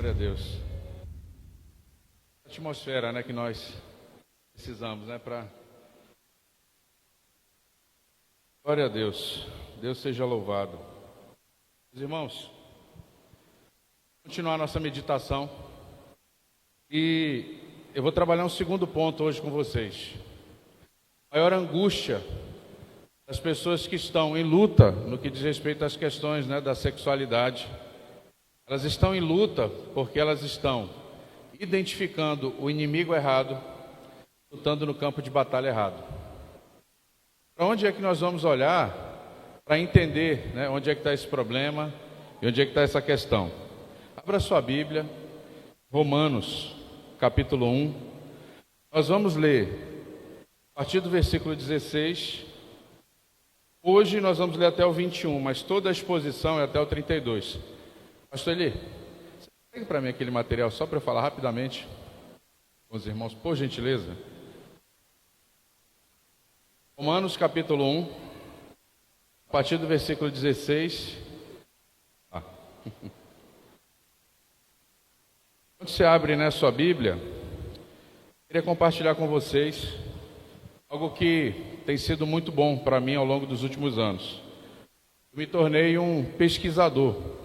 Glória a Deus. A atmosfera, né, que nós precisamos, né, para... Glória a Deus. Deus seja louvado. Meus irmãos, continuar nossa meditação. E eu vou trabalhar um segundo ponto hoje com vocês. A maior angústia das pessoas que estão em luta no que diz respeito às questões, né, da sexualidade. Elas estão em luta porque elas estão identificando o inimigo errado, lutando no campo de batalha errado. Para onde é que nós vamos olhar para entender, né, onde é que está esse problema e onde é que está essa questão? Abra sua Bíblia, Romanos, capítulo 1. Nós vamos ler a partir do versículo 16. Hoje nós vamos ler até o 21, mas toda a exposição é até o 32. Pastor Eli, você pega para mim aquele material só para eu falar rapidamente com os irmãos, por gentileza. Romanos capítulo 1, a partir do versículo 16. Quando você abre, né, sua Bíblia, eu queria compartilhar com vocês algo que tem sido muito bom para mim ao longo dos últimos anos. Eu me tornei um pesquisador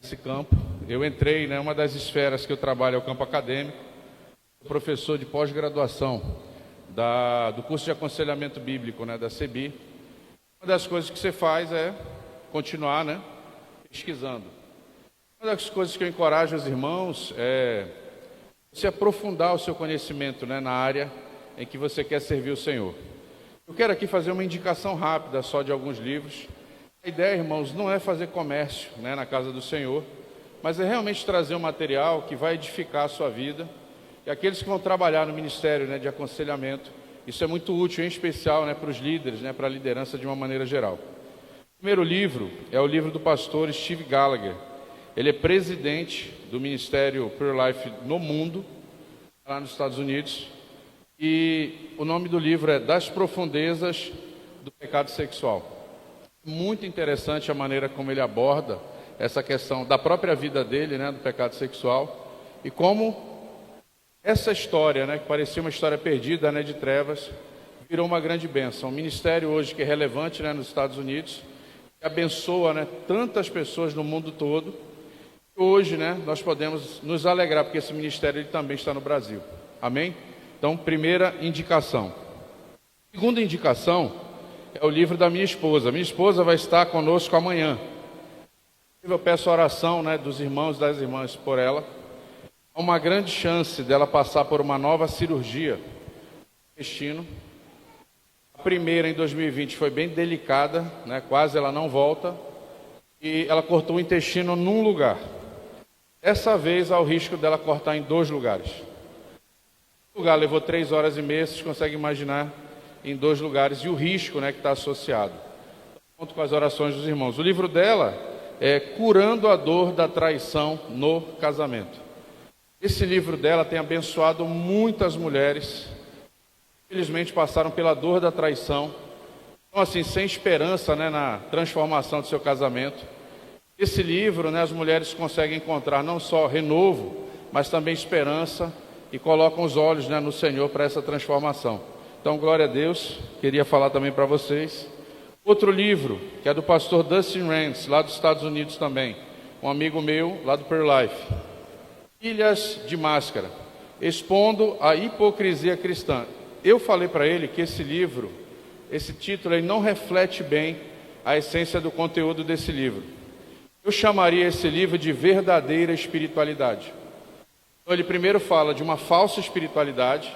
nesse campo. Eu entrei, né, uma das esferas que eu trabalho é o campo acadêmico. Sou professor de pós-graduação do curso de aconselhamento bíblico, né, da CEBI. Uma das coisas que você faz é continuar, né, pesquisando. Uma das coisas que eu encorajo os irmãos é você aprofundar o seu conhecimento, né, na área em que você quer servir o Senhor. Eu quero aqui fazer uma indicação rápida só de alguns livros. A ideia, irmãos, não é fazer comércio, né, na casa do Senhor, mas é realmente trazer um material que vai edificar a sua vida. E aqueles que vão trabalhar no ministério, né, de aconselhamento, isso é muito útil, em especial, né, para os líderes, né, para a liderança de uma maneira geral. O primeiro livro é o livro do pastor Steve Gallagher. Ele é presidente do ministério Pure Life no mundo, lá nos Estados Unidos. E o nome do livro é Das Profundezas do Pecado Sexual. Muito interessante a maneira como ele aborda essa questão da própria vida dele, né, do pecado sexual, e como essa história, né, que parecia uma história perdida, né, de trevas, virou uma grande bênção. Um ministério hoje que é relevante, né, nos Estados Unidos, que abençoa, né, tantas pessoas no mundo todo. Hoje, né, nós podemos nos alegrar porque esse ministério ele também está no Brasil. Amém? Então, primeira indicação. Segunda indicação é o livro da minha esposa. Minha esposa vai estar conosco amanhã. Eu peço a oração, né, dos irmãos e das irmãs por ela. Há uma grande chance dela passar por uma nova cirurgia no intestino. A primeira, em 2020, foi bem delicada, né, quase ela não volta. E ela cortou o intestino num lugar. Dessa vez, há o risco dela cortar em 2 lugares. O lugar levou 3 horas e meia, vocês conseguem imaginar, em 2 lugares, e o risco, né, que está associado. Conto com as orações dos irmãos. O livro dela é Curando a Dor da Traição no Casamento. Esse livro dela tem abençoado muitas mulheres, infelizmente passaram pela dor da traição, então assim, sem esperança, né, na transformação do seu casamento. Esse livro, né, as mulheres conseguem encontrar não só renovo, mas também esperança, e colocam os olhos, né, no Senhor para essa transformação. Então, glória a Deus. Queria falar também para vocês. Outro livro, que é do pastor Dustin Rance, lá dos Estados Unidos também. Um amigo meu, lá do Pure Life. Ilhas de Máscara, expondo a hipocrisia cristã. Eu falei para ele que esse livro, esse título, ele não reflete bem a essência do conteúdo desse livro. Eu chamaria esse livro de verdadeira espiritualidade. Então, ele primeiro fala de uma falsa espiritualidade,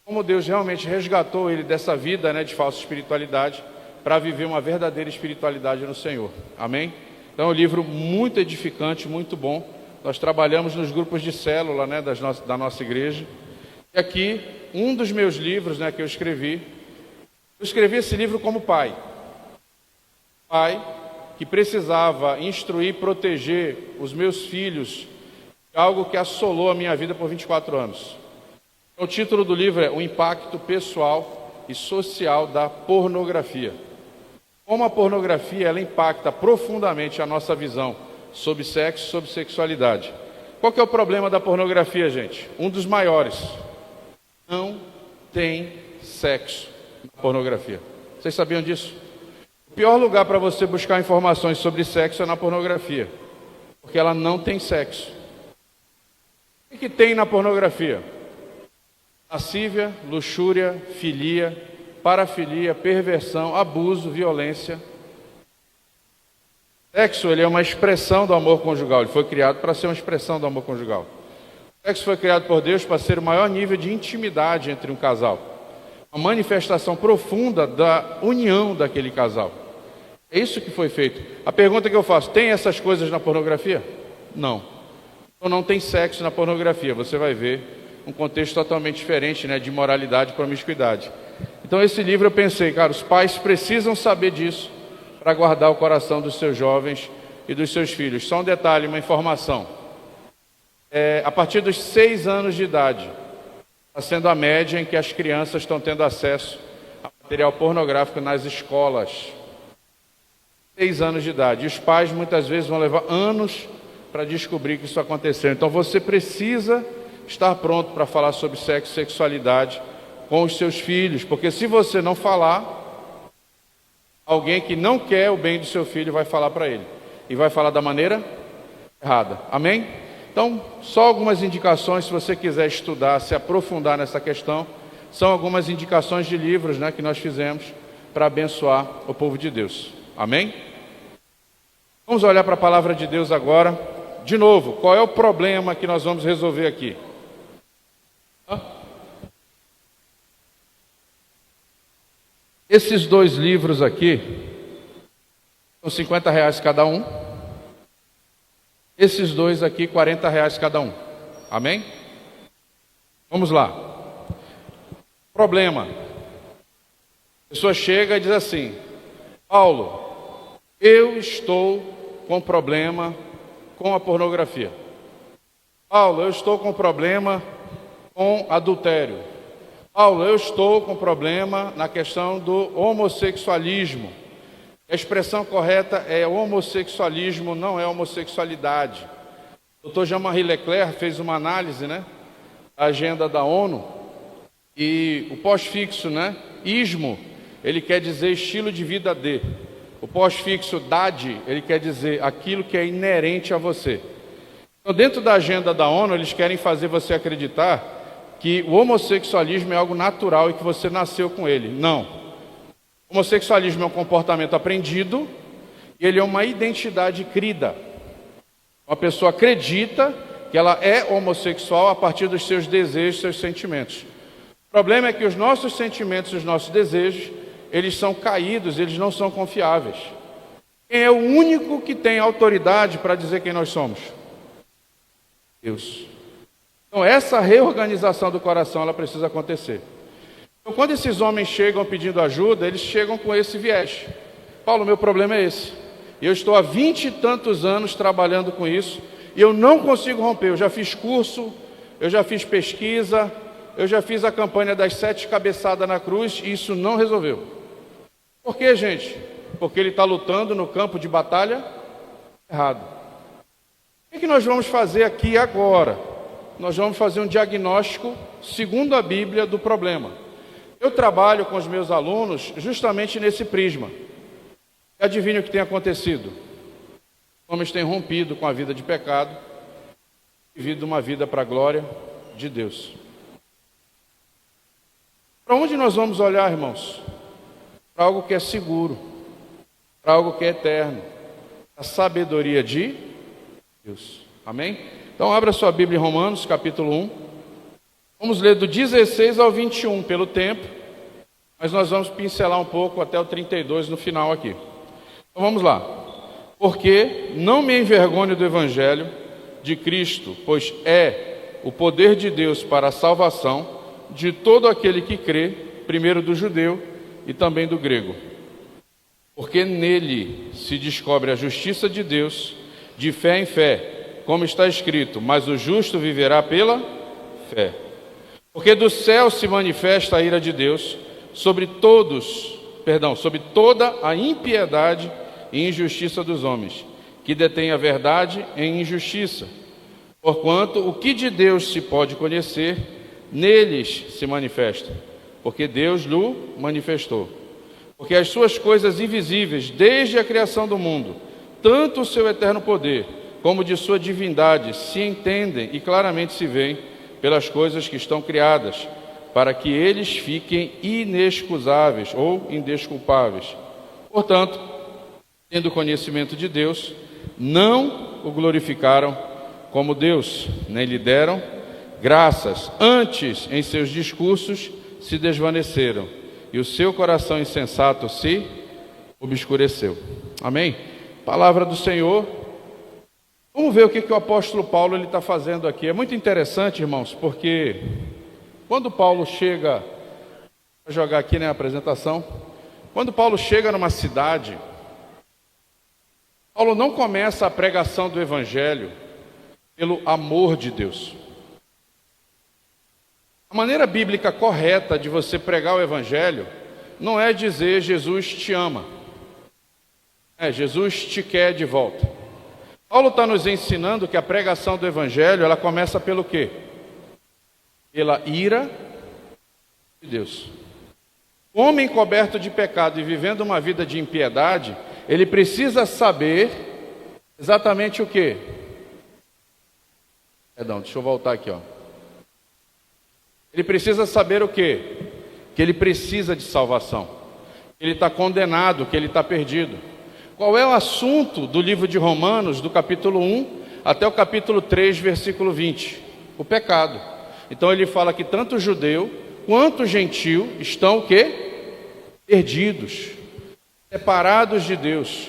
como Deus realmente resgatou ele dessa vida, né, de falsa espiritualidade, para viver uma verdadeira espiritualidade no Senhor. Amém? Então é um livro muito edificante, muito bom. Nós trabalhamos nos grupos de célula, né, da nossa igreja. E aqui, um dos meus livros, né, que eu escrevi esse livro como pai. Pai que precisava instruir e proteger os meus filhos de algo que assolou a minha vida por 24 anos. O título do livro é O Impacto Pessoal e Social da Pornografia. Como a pornografia ela impacta profundamente a nossa visão sobre sexo, sobre sexualidade. Qual que é o problema da pornografia, gente? Um dos maiores. Não tem sexo na pornografia. Vocês sabiam disso? O pior lugar para você buscar informações sobre sexo é na pornografia, porque ela não tem sexo. O que tem na pornografia? Lascívia, luxúria, filia, parafilia, perversão, abuso, violência. Sexo, ele é uma expressão do amor conjugal. Ele foi criado para ser uma expressão do amor conjugal. O sexo foi criado por Deus para ser o maior nível de intimidade entre um casal. Uma manifestação profunda da união daquele casal. É isso que foi feito. A pergunta que eu faço, tem essas coisas na pornografia? Não. Então não tem sexo na pornografia. Você vai ver um contexto totalmente diferente, né, de moralidade e promiscuidade. Então esse livro eu pensei, cara, os pais precisam saber disso para guardar o coração dos seus jovens e dos seus filhos. Só um detalhe, uma informação. A partir dos 6 anos de idade, está sendo a média em que as crianças estão tendo acesso a material pornográfico nas escolas. 6 anos de idade. E os pais muitas vezes vão levar anos para descobrir que isso aconteceu. Então você precisa estar pronto para falar sobre sexo e sexualidade com os seus filhos, porque se você não falar, alguém que não quer o bem do seu filho vai falar para ele, e vai falar da maneira errada. Amém? Então, só algumas indicações, se você quiser estudar, se aprofundar nessa questão, são algumas indicações de livros, né, que nós fizemos para abençoar o povo de Deus. Amém? Vamos olhar para a palavra de Deus agora. De novo, qual é o problema que nós vamos resolver aqui? Esses 2 livros aqui são R$50 cada um. Esses 2 aqui, R$40 cada um. Amém? Vamos lá. Problema. A pessoa chega e diz assim: Paulo, eu estou com problema com a pornografia. Paulo, eu estou com problema com adultério. Paulo, eu estou com problema na questão do homossexualismo. A expressão correta é homossexualismo, não é homossexualidade. O Dr. Jean-Marie Leclerc fez uma análise, né, da agenda da ONU, e o pós-fixo, né, ismo, ele quer dizer estilo de vida de. O pós-fixo dade, ele quer dizer aquilo que é inerente a você. Então, dentro da agenda da ONU, eles querem fazer você acreditar que o homossexualismo é algo natural e que você nasceu com ele. Não. O homossexualismo é um comportamento aprendido e ele é uma identidade crida. Uma pessoa acredita que ela é homossexual a partir dos seus desejos, seus sentimentos. O problema é que os nossos sentimentos, os nossos desejos, eles são caídos, eles não são confiáveis. Quem é o único que tem autoridade para dizer quem nós somos? Deus. Então essa reorganização do coração, ela precisa acontecer. Então quando esses homens chegam pedindo ajuda, eles chegam com esse viés. Paulo, meu problema é esse. Eu estou há 20 e tantos anos trabalhando com isso e eu não consigo romper. Eu já fiz curso, eu já fiz pesquisa, eu já fiz a campanha das 7 cabeçadas na cruz e isso não resolveu. Por quê, gente? Porque ele está lutando no campo de batalha errado. O que nós vamos fazer aqui agora? Nós vamos fazer um diagnóstico, segundo a Bíblia, do problema. Eu trabalho com os meus alunos justamente nesse prisma. E adivinha o que tem acontecido? Os homens têm rompido com a vida de pecado, vivido uma vida para a glória de Deus. Para onde nós vamos olhar, irmãos? Para algo que é seguro, para algo que é eterno, a sabedoria de Deus. Amém? Então abra sua Bíblia em Romanos, capítulo 1. Vamos ler do 16 ao 21 pelo tempo, mas nós vamos pincelar um pouco até o 32 no final aqui. Então vamos lá. Porque não me envergonho do Evangelho de Cristo, pois é o poder de Deus para a salvação de todo aquele que crê, primeiro do judeu e também do grego. Porque nele se descobre a justiça de Deus, de fé em fé, como está escrito, mas o justo viverá pela fé. Porque do céu se manifesta a ira de Deus sobre toda a impiedade e injustiça dos homens, que detêm a verdade em injustiça. Porquanto o que de Deus se pode conhecer, neles se manifesta, porque Deus lhe manifestou. Porque as suas coisas invisíveis, desde a criação do mundo, tanto o seu eterno poder, como de sua divindade, se entendem e claramente se veem pelas coisas que estão criadas, para que eles fiquem inexcusáveis ou indesculpáveis. Portanto, tendo conhecimento de Deus, não o glorificaram como Deus, nem lhe deram graças. Antes, em seus discursos, se desvaneceram, e o seu coração insensato se obscureceu. Amém? Palavra do Senhor. Vamos ver o que o apóstolo Paulo está fazendo aqui. É muito interessante, irmãos, porque quando Paulo chega, vou jogar aqui a apresentação, quando Paulo chega numa cidade, Paulo não começa a pregação do Evangelho pelo amor de Deus. A maneira bíblica correta de você pregar o Evangelho não é dizer Jesus te ama, Jesus te quer de volta. Paulo está nos ensinando que a pregação do Evangelho, ela começa pelo quê? Pela ira de Deus. O homem coberto de pecado e vivendo uma vida de impiedade, ele precisa saber exatamente o quê? Perdão, deixa eu voltar aqui, ó. Ele precisa saber o quê? Que ele precisa de salvação, que ele está condenado, que ele está perdido. Qual é o assunto do livro de Romanos, do capítulo 1 até o capítulo 3, versículo 20? O pecado. Então ele fala que tanto o judeu quanto o gentil estão o quê? Perdidos, separados de Deus,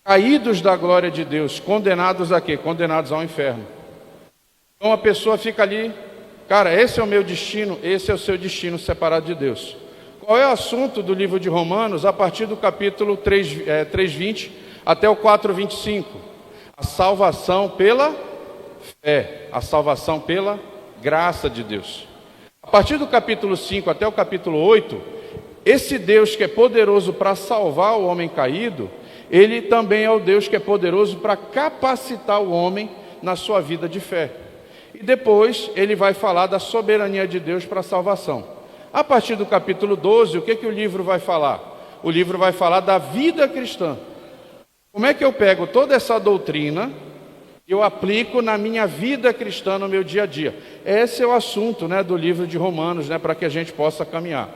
caídos da glória de Deus, condenados a quê? Condenados ao inferno. Então a pessoa fica ali, cara, esse é o meu destino, esse é o seu destino, separado de Deus. Qual é o assunto do livro de Romanos a partir do capítulo 3:20 até o 4:25? A salvação pela fé, a salvação pela graça de Deus. A partir do capítulo 5 até o capítulo 8, esse Deus que é poderoso para salvar o homem caído, ele também é o Deus que é poderoso para capacitar o homem na sua vida de fé. E depois ele vai falar da soberania de Deus para a salvação. A partir do capítulo 12, o que o livro vai falar? O livro vai falar da vida cristã. Como é que eu pego toda essa doutrina e eu aplico na minha vida cristã, no meu dia a dia? Esse é o assunto, do livro de Romanos, para que a gente possa caminhar.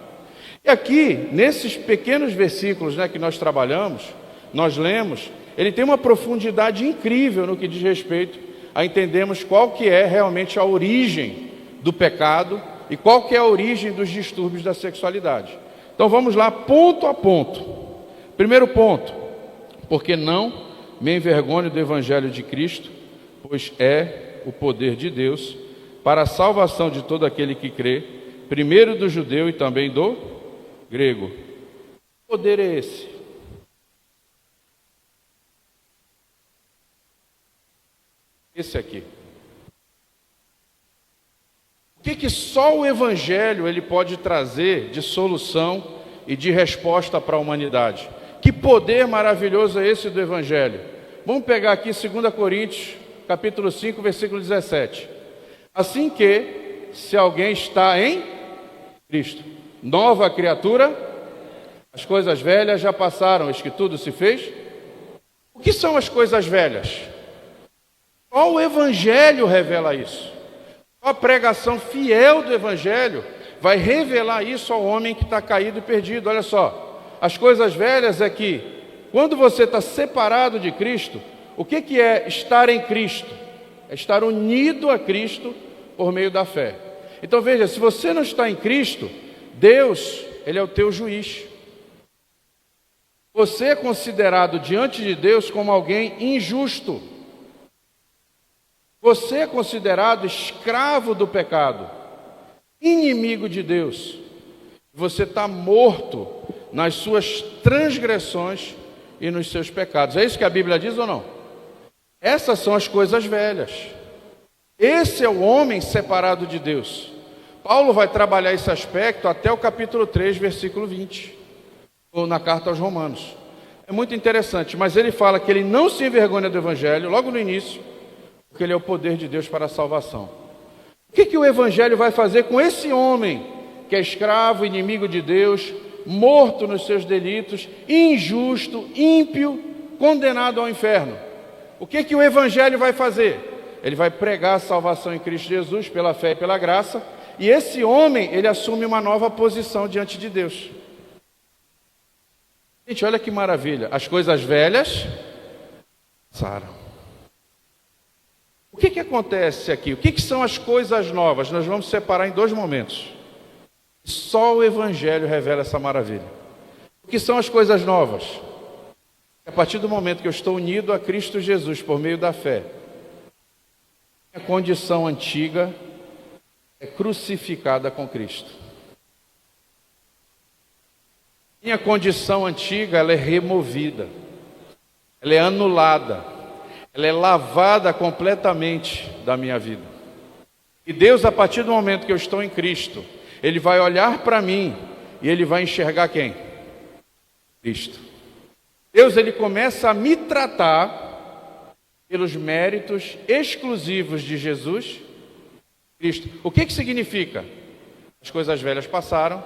E aqui, nesses pequenos versículos que nós trabalhamos, nós lemos, ele tem uma profundidade incrível no que diz respeito a entendermos qual que é realmente a origem do pecado e qual que é a origem dos distúrbios da sexualidade. Então vamos lá, ponto a ponto. Primeiro ponto, porque não me envergonho do Evangelho de Cristo, pois é o poder de Deus para a salvação de todo aquele que crê, primeiro do judeu e também do grego. Que poder é esse? Esse aqui. O que só o Evangelho ele pode trazer de solução e de resposta para a humanidade? Que poder maravilhoso é esse do Evangelho? Vamos pegar aqui 2 Coríntios, capítulo 5, versículo 17. Assim que, se alguém está em Cristo, nova criatura, as coisas velhas já passaram, eis que tudo se fez. O que são as coisas velhas? Só o Evangelho revela isso. A pregação fiel do Evangelho vai revelar isso ao homem que está caído e perdido. Olha só, as coisas velhas é que, quando você está separado de Cristo, o que é estar em Cristo? É estar unido a Cristo por meio da fé. Então veja, se você não está em Cristo, Deus, Ele é o teu juiz. Você é considerado diante de Deus como alguém injusto. Você é considerado escravo do pecado, inimigo de Deus. Você está morto nas suas transgressões e nos seus pecados. É isso que a Bíblia diz ou não? Essas são as coisas velhas. Esse é o homem separado de Deus. Paulo vai trabalhar esse aspecto até o capítulo 3, versículo 20, ou na carta aos Romanos. é muito interessante, mas ele fala que ele não se envergonha do Evangelho, logo no início, porque ele é o poder de Deus para a salvação. O que o Evangelho vai fazer com esse homem que é escravo, inimigo de Deus, morto nos seus delitos, injusto, ímpio, condenado ao inferno? O que o Evangelho vai fazer? Ele vai pregar a salvação em Cristo Jesus, pela fé e pela graça, e esse homem, ele assume uma nova posição diante de Deus. Gente, olha que maravilha, as coisas velhas passaram. O que acontece aqui? O que são as coisas novas? Nós vamos separar em dois momentos. Só o Evangelho revela essa maravilha. O que são as coisas novas? A partir do momento que eu estou unido a Cristo Jesus por meio da fé, a condição antiga é crucificada com Cristo. Minha condição antiga, ela é removida, ela é anulada, ela é lavada completamente da minha vida. E Deus, a partir do momento que eu estou em Cristo, Ele vai olhar para mim e Ele vai enxergar quem? Cristo. Deus, Ele começa a me tratar pelos méritos exclusivos de Jesus Cristo. O que significa? As coisas velhas passaram.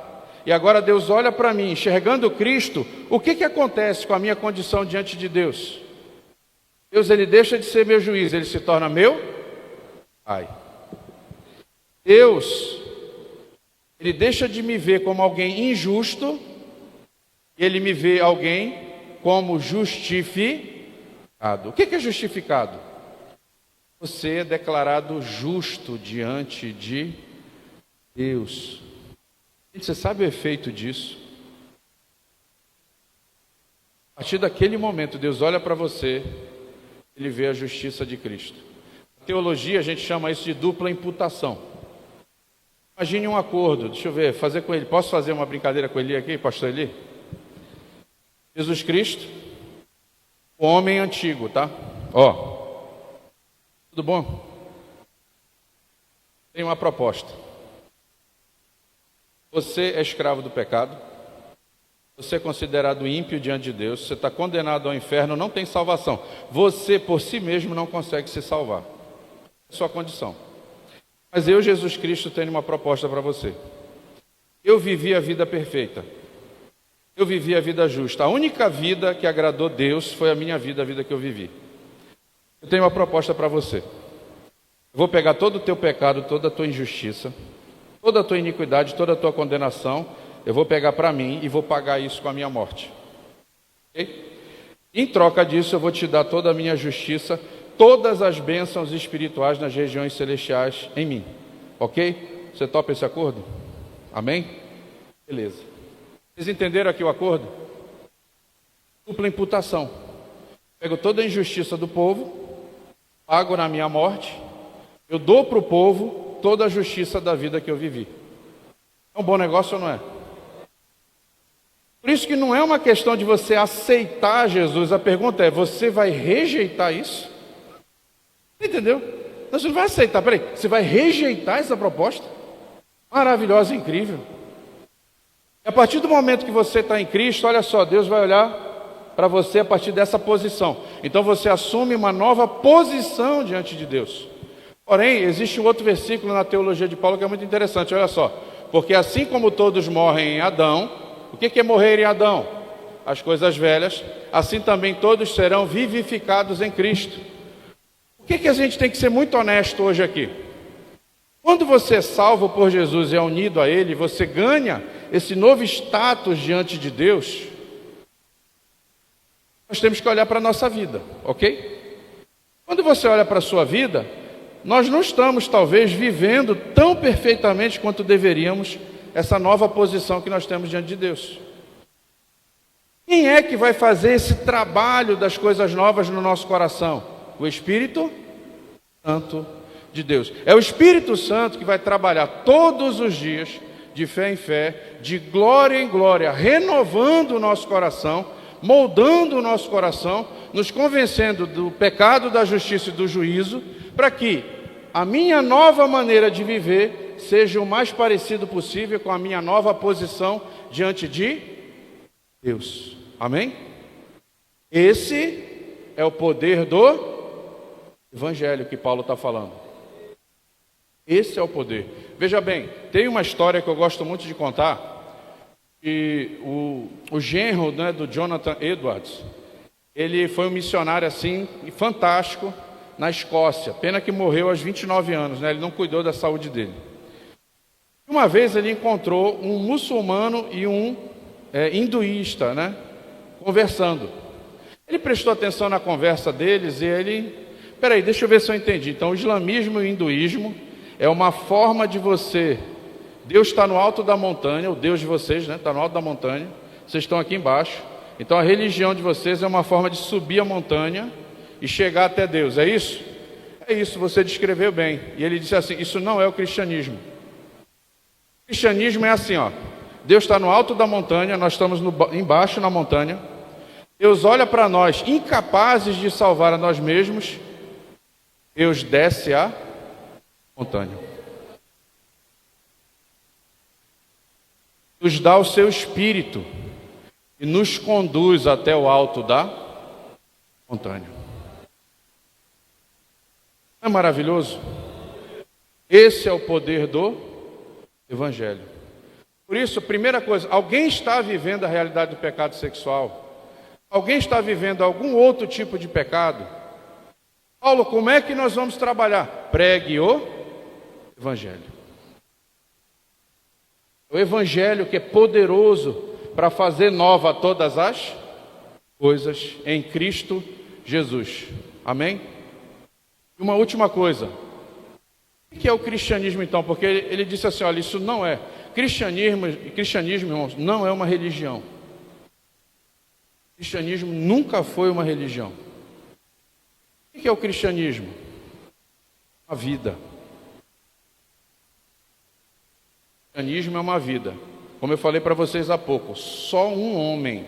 E agora Deus olha para mim, enxergando Cristo, o que acontece com a minha condição diante de Deus? Deus, Ele deixa de ser meu juiz, Ele se torna meu Pai. Deus, Ele deixa de me ver como alguém injusto, Ele me vê alguém como justificado. O que é justificado? Você é declarado justo diante de Deus. Você sabe o efeito disso? A partir daquele momento, Deus olha para você, Ele vê a justiça de Cristo. Na teologia, a gente chama isso de dupla imputação. Imagine um acordo, deixa eu ver, fazer com ele. Posso fazer uma brincadeira com ele aqui, pastor Eli? Jesus Cristo, o homem antigo, tá? Tudo bom? Tem uma proposta. Você é escravo do pecado, você é considerado ímpio diante de Deus, você está condenado ao inferno, não tem salvação. Você, por si mesmo, não consegue se salvar. É a sua condição. Mas eu, Jesus Cristo, tenho uma proposta para você. Eu vivi a vida perfeita. Eu vivi a vida justa. A única vida que agradou Deus foi a minha vida, a vida que eu vivi. Eu tenho uma proposta para você. Eu vou pegar todo o teu pecado, toda a tua injustiça, toda a tua iniquidade, toda a tua condenação, eu vou pegar para mim e vou pagar isso com a minha morte. Okay? Em troca disso, eu vou te dar toda a minha justiça, todas as bênçãos espirituais nas regiões celestiais em mim. Ok? Você topa esse acordo? Amém? Beleza. Vocês entenderam aqui o acordo? Dupla imputação. Pego toda a injustiça do povo, pago na minha morte, eu dou para o povo toda a justiça da vida que eu vivi. É um bom negócio ou não é? Por isso que não é uma questão de você aceitar Jesus. A pergunta é, você vai rejeitar isso? Entendeu? Não, você não vai aceitar, peraí, você vai rejeitar essa proposta? Maravilhosa, incrível. E a partir do momento que você está em Cristo, olha só, Deus vai olhar para você a partir dessa posição. Então você assume uma nova posição diante de Deus. Porém, existe um outro versículo na teologia de Paulo que é muito interessante, olha só. Porque assim como todos morrem em Adão, o que é morrer em Adão? As coisas velhas, assim também todos serão vivificados em Cristo. O que a gente tem que ser muito honesto hoje aqui? Quando você é salvo por Jesus e é unido a Ele, você ganha esse novo status diante de Deus. Nós temos que olhar para a nossa vida, ok? Quando você olha para a sua vida, nós não estamos, talvez, vivendo tão perfeitamente quanto deveríamos essa nova posição que nós temos diante de Deus. Quem é que vai fazer esse trabalho das coisas novas no nosso coração? O Espírito Santo de Deus. É o Espírito Santo que vai trabalhar todos os dias, de fé em fé, de glória em glória, renovando o nosso coração, moldando o nosso coração, nos convencendo do pecado, da justiça e do juízo, para que a minha nova maneira de viver seja o mais parecido possível com a minha nova posição diante de Deus. Amém? Esse é o poder do Evangelho que Paulo está falando. Esse é o poder. Veja bem, tem uma história que eu gosto muito de contar, que o genro, né, do Jonathan Edwards, ele foi um missionário assim, fantástico, na Escócia. Pena que morreu aos 29 anos, né? Ele não cuidou da saúde dele. Uma vez ele encontrou um muçulmano e um hinduísta, né, conversando. Ele prestou atenção na conversa deles e ele... Peraí, deixa eu ver se eu entendi. Então, o islamismo e o hinduísmo é uma forma de você... Deus está no alto da montanha, o Deus de vocês, né, está no alto da montanha. Vocês estão aqui embaixo. Então, a religião de vocês é uma forma de subir a montanha e chegar até Deus. É isso? É isso, você descreveu bem. E ele disse assim, isso não é o cristianismo. O cristianismo é assim, ó. Deus está no alto da montanha, nós estamos embaixo na montanha. Deus olha para nós, incapazes de salvar a nós mesmos. Deus desce a montanha. Nos dá o seu espírito e nos conduz até o alto da montanha. Não é maravilhoso? Esse é o poder do Evangelho. Por isso, primeira coisa, alguém está vivendo a realidade do pecado sexual? Alguém está vivendo algum outro tipo de pecado? Paulo, como é que nós vamos trabalhar? Pregue o Evangelho. O Evangelho que é poderoso para fazer nova todas as coisas em Cristo Jesus. Amém? E uma última coisa. O que é o cristianismo então? Porque ele disse assim, olha, isso não é. Cristianismo, irmãos, não é uma religião. O cristianismo nunca foi uma religião. O que é o cristianismo? Uma vida. O cristianismo é uma vida. Como eu falei para vocês há pouco, só um homem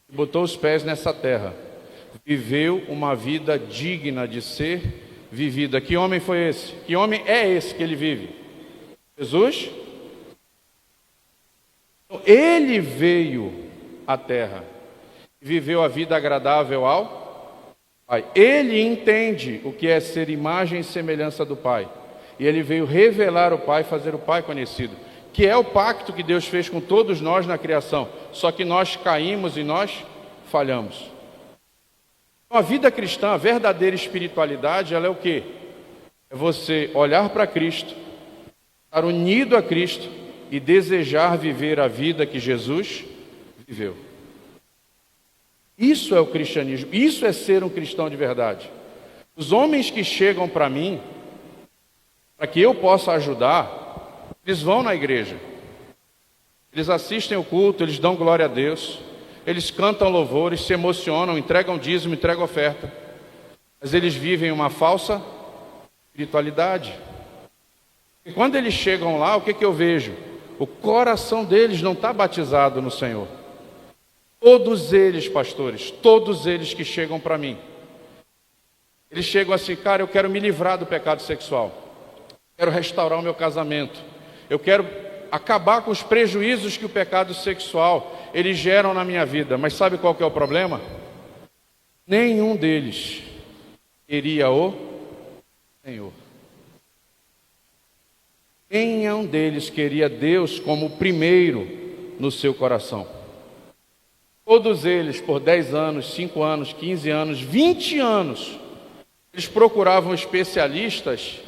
que botou os pés nessa terra viveu uma vida digna de ser vivida. Que homem foi esse? Que homem é esse que ele vive? Jesus? Então, ele veio à terra e viveu a vida agradável ao Pai. Ele entende o que é ser imagem e semelhança do Pai. E ele veio revelar o Pai, fazer o Pai conhecido. Que é o pacto que Deus fez com todos nós na criação. Só que nós caímos e nós falhamos. A vida cristã, a verdadeira espiritualidade, ela é o quê? É você olhar para Cristo, estar unido a Cristo e desejar viver a vida que Jesus viveu. Isso é o cristianismo, isso é ser um cristão de verdade. Os homens que chegam para mim, para que eu possa ajudar, eles vão na igreja, eles assistem o culto, eles dão glória a Deus, eles cantam louvores, se emocionam, entregam dízimo, entregam oferta, mas eles vivem uma falsa espiritualidade. E quando eles chegam lá, o que eu vejo? O coração deles não está batizado no Senhor. Todos eles, pastores, todos eles que chegam para mim, eles chegam assim, cara, eu quero me livrar do pecado sexual, quero restaurar o meu casamento, eu quero acabar com os prejuízos que o pecado sexual eles geram na minha vida. Mas sabe qual que é o problema? Nenhum deles queria o Senhor. Nenhum deles queria Deus como o primeiro no seu coração. Todos eles, por 10 anos, 5 anos, 15 anos, 20 anos, eles procuravam especialistas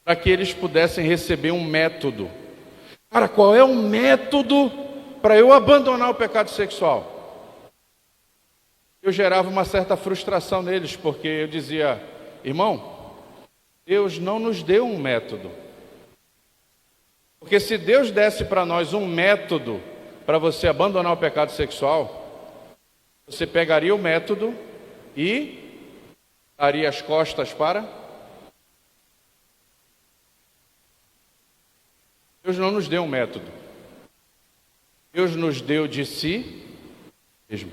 para que eles pudessem receber um método. Cara, qual é o método para eu abandonar o pecado sexual? Eu gerava uma certa frustração neles, porque eu dizia, irmão, Deus não nos deu um método. Porque se Deus desse para nós um método para você abandonar o pecado sexual, você pegaria o método e daria as costas para... Deus não nos deu um método. Deus nos deu de si mesmo.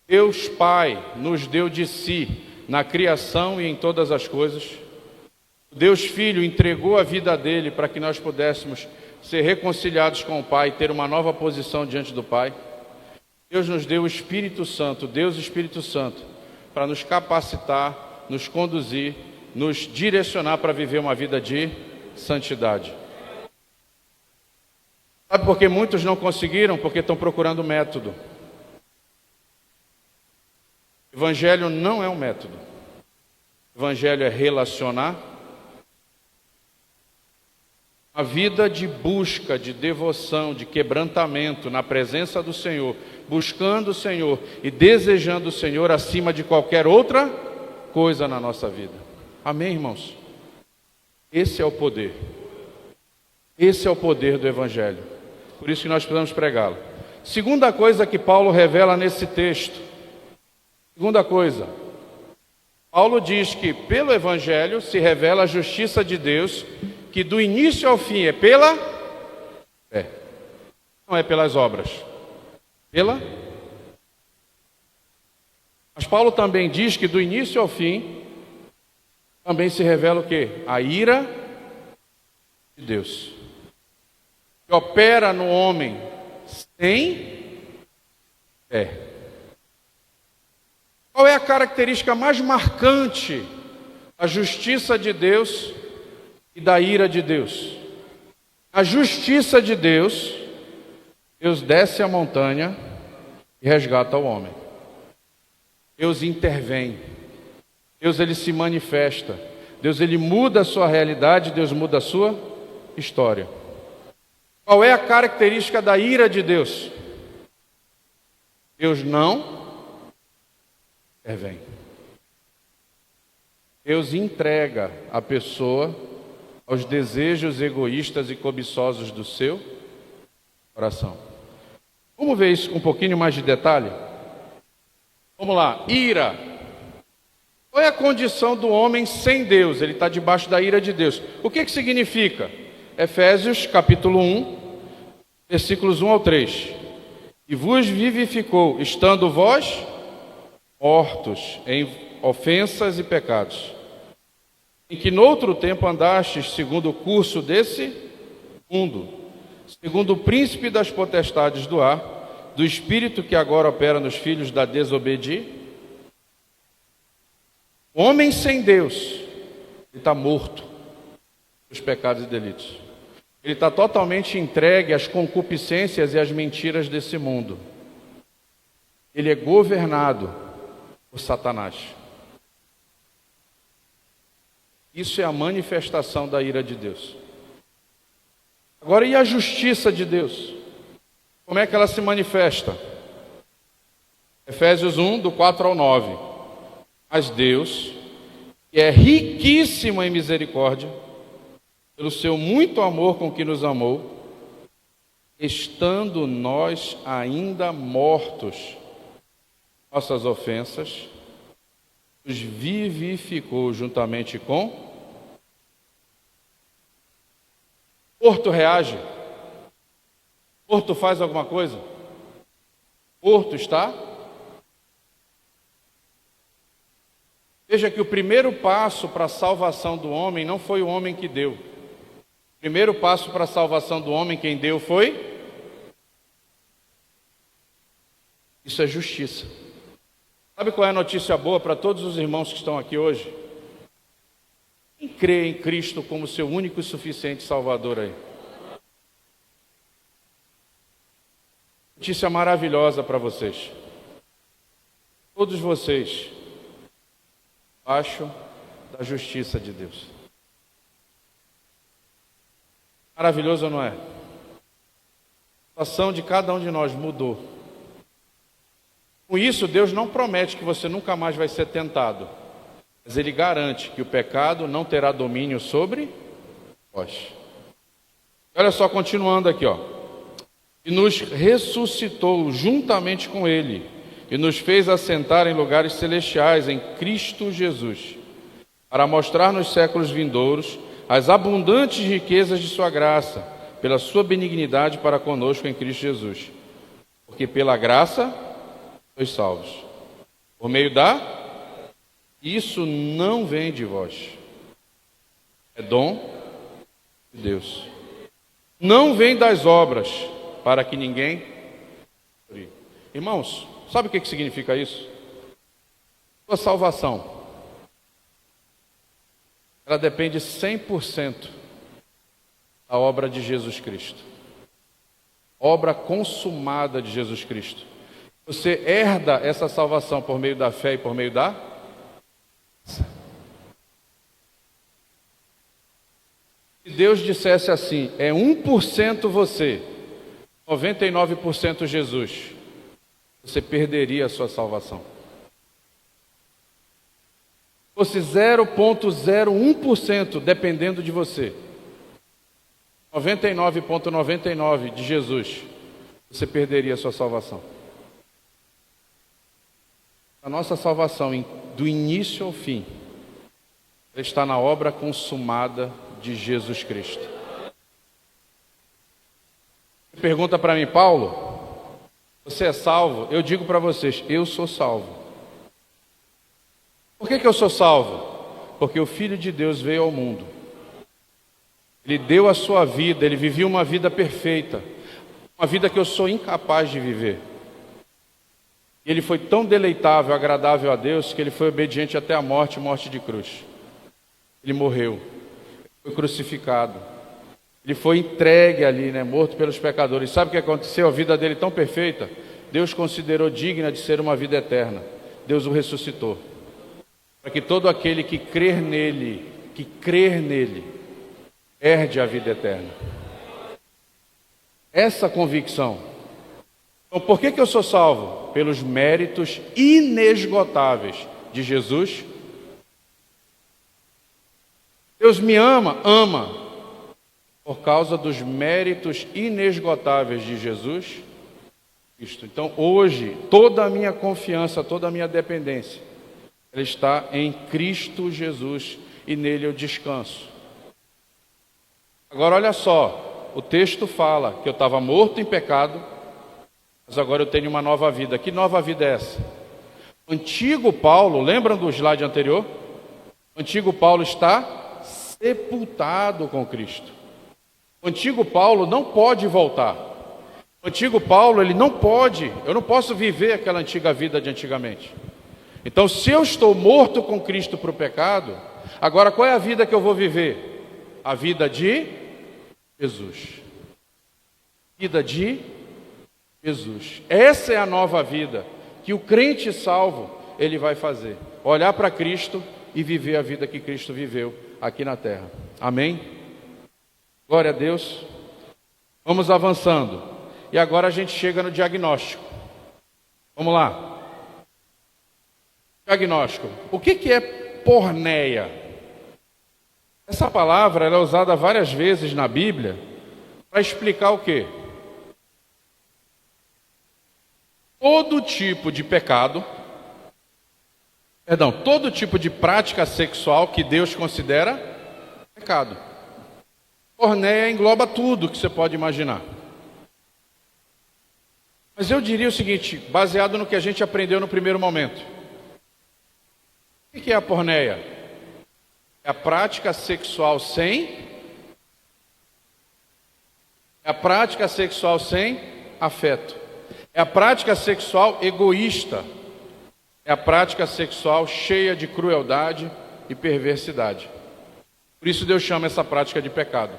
Deus Pai nos deu de si na criação e em todas as coisas. Deus Filho entregou a vida dele para que nós pudéssemos ser reconciliados com o Pai, ter uma nova posição diante do Pai. Deus nos deu o Espírito Santo, Deus Espírito Santo, para nos capacitar, nos conduzir, nos direcionar para viver uma vida de santidade. Sabe por que muitos não conseguiram? Porque estão procurando método. Evangelho não é um método. Evangelho é relacionar. A vida de busca, de devoção, de quebrantamento na presença do Senhor, buscando o Senhor e desejando o Senhor acima de qualquer outra coisa na nossa vida. Amém, irmãos? Esse é o poder. Esse é o poder do Evangelho. Por isso que nós precisamos pregá-lo. Segunda coisa que Paulo revela nesse texto. Segunda coisa. Paulo diz que pelo Evangelho se revela a justiça de Deus, que do início ao fim é pela fé. Não é pelas obras. Mas Paulo também diz que do início ao fim também se revela o quê? A ira de Deus, que opera no homem sem fé. Qual é a característica mais marcante da justiça de Deus e da ira de Deus? A justiça de Deus, Deus desce a montanha e resgata o homem. Deus intervém. Deus, ele se manifesta. Deus, ele muda a sua realidade. Deus muda a sua história. Qual é a característica da ira de Deus? Deus não intervém. Deus entrega a pessoa aos desejos egoístas e cobiçosos do seu coração. Vamos ver isso com um pouquinho mais de detalhe? Vamos lá, ira. Qual é a condição do homem sem Deus? Ele está debaixo da ira de Deus. O que significa? Efésios capítulo 1, versículos 1 ao 3. E vos vivificou, estando vós mortos em ofensas e pecados, em que noutro tempo andastes segundo o curso desse mundo, segundo o príncipe das potestades do ar, do espírito que agora opera nos filhos da desobediência. O homem sem Deus, ele está morto dos pecados e delitos. Ele está totalmente entregue às concupiscências e às mentiras desse mundo. Ele é governado por Satanás. Isso é a manifestação da ira de Deus. Agora, e a justiça de Deus? Como é que ela se manifesta? Efésios 1, do 4 ao 9. Mas Deus, que é riquíssimo em misericórdia, pelo seu muito amor com que nos amou, estando nós ainda mortos, nossas ofensas, nos vivificou juntamente com. Morto reage? Morto faz alguma coisa? Morto está? Veja que o primeiro passo para a salvação do homem não foi o homem que deu. O primeiro passo para a salvação do homem, quem deu foi? Isso é justiça. Sabe qual é a notícia boa para todos os irmãos que estão aqui hoje? Quem crê em Cristo como seu único e suficiente Salvador aí? Notícia maravilhosa para vocês. Todos vocês, abaixo da justiça de Deus. Maravilhoso ou não é? A situação de cada um de nós mudou. Com isso, Deus não promete que você nunca mais vai ser tentado, mas Ele garante que o pecado não terá domínio sobre vós. Olha só, continuando aqui, ó. E nos ressuscitou juntamente com Ele, e nos fez assentar em lugares celestiais em Cristo Jesus, para mostrar nos séculos vindouros as abundantes riquezas de sua graça, pela sua benignidade para conosco em Cristo Jesus. Porque pela graça sois salvos. Por meio da... Isso não vem de vós. É dom de Deus. Não vem das obras, para que ninguém... Irmãos, sabe o que significa isso? Sua salvação, ela depende 100% da obra de Jesus Cristo. Obra consumada de Jesus Cristo. Você herda essa salvação por meio da fé e por meio da... Se Deus dissesse assim, é 1% você, 99% Jesus, você perderia a sua salvação. Se fosse 0,01% dependendo de você, 99,99% de Jesus, você perderia a sua salvação. A nossa salvação, do início ao fim, ela está na obra consumada de Jesus Cristo. Você pergunta para mim, Paulo, você é salvo? Eu digo para vocês, eu sou salvo. Por que eu sou salvo? Porque o Filho de Deus veio ao mundo. Ele deu a sua vida, ele viveu uma vida perfeita, uma vida que eu sou incapaz de viver. E ele foi tão deleitável, agradável a Deus, que ele foi obediente até a morte, morte de cruz. Ele morreu, foi crucificado, ele foi entregue ali, morto pelos pecadores. Sabe o que aconteceu? A vida dele tão perfeita, Deus considerou digna de ser uma vida eterna. Deus o ressuscitou, para que todo aquele que crer nele, herde a vida eterna. Essa convicção. Então, por que eu sou salvo? Pelos méritos inesgotáveis de Jesus. Deus me ama? Ama. Por causa dos méritos inesgotáveis de Jesus Cristo. Então, hoje, toda a minha confiança, toda a minha dependência, ela está em Cristo Jesus e nele eu descanso. Agora, olha só, o texto fala que eu estava morto em pecado, mas agora eu tenho uma nova vida. Que nova vida é essa? O antigo Paulo, lembram do slide anterior? O antigo Paulo está sepultado com Cristo. O antigo Paulo não pode voltar. O antigo Paulo, ele não pode, eu não posso viver aquela antiga vida de antigamente. Então, se eu estou morto com Cristo para o pecado, agora qual é a vida que eu vou viver? A vida de Jesus. Vida de Jesus. Essa é a nova vida que o crente salvo, ele vai fazer. Olhar para Cristo e viver a vida que Cristo viveu aqui na terra. Amém? Glória a Deus. Vamos avançando. E agora a gente chega no diagnóstico. Vamos lá. Diagnóstico. O que é porneia? Essa palavra ela é usada várias vezes na Bíblia para explicar o quê? Todo tipo de pecado, todo tipo de prática sexual que Deus considera pecado. Porneia engloba tudo que você pode imaginar. Mas eu diria o seguinte, baseado no que a gente aprendeu no primeiro momento. O que é a porneia? É a prática sexual sem afeto. É a prática sexual egoísta. É a prática sexual cheia de crueldade e perversidade. Por isso Deus chama essa prática de pecado.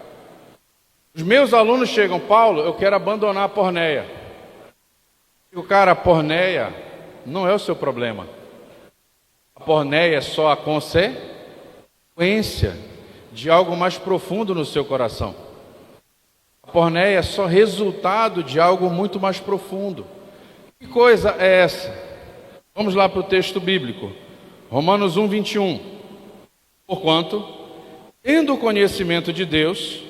Os meus alunos chegam, Paulo, eu quero abandonar a porneia. O cara, a porneia não é o seu problema. A porneia é só a consequência de algo mais profundo no seu coração. A porneia é só resultado de algo muito mais profundo. Que coisa é essa? Vamos lá para o texto bíblico. Romanos 1, 21. Porquanto, tendo o conhecimento de Deus,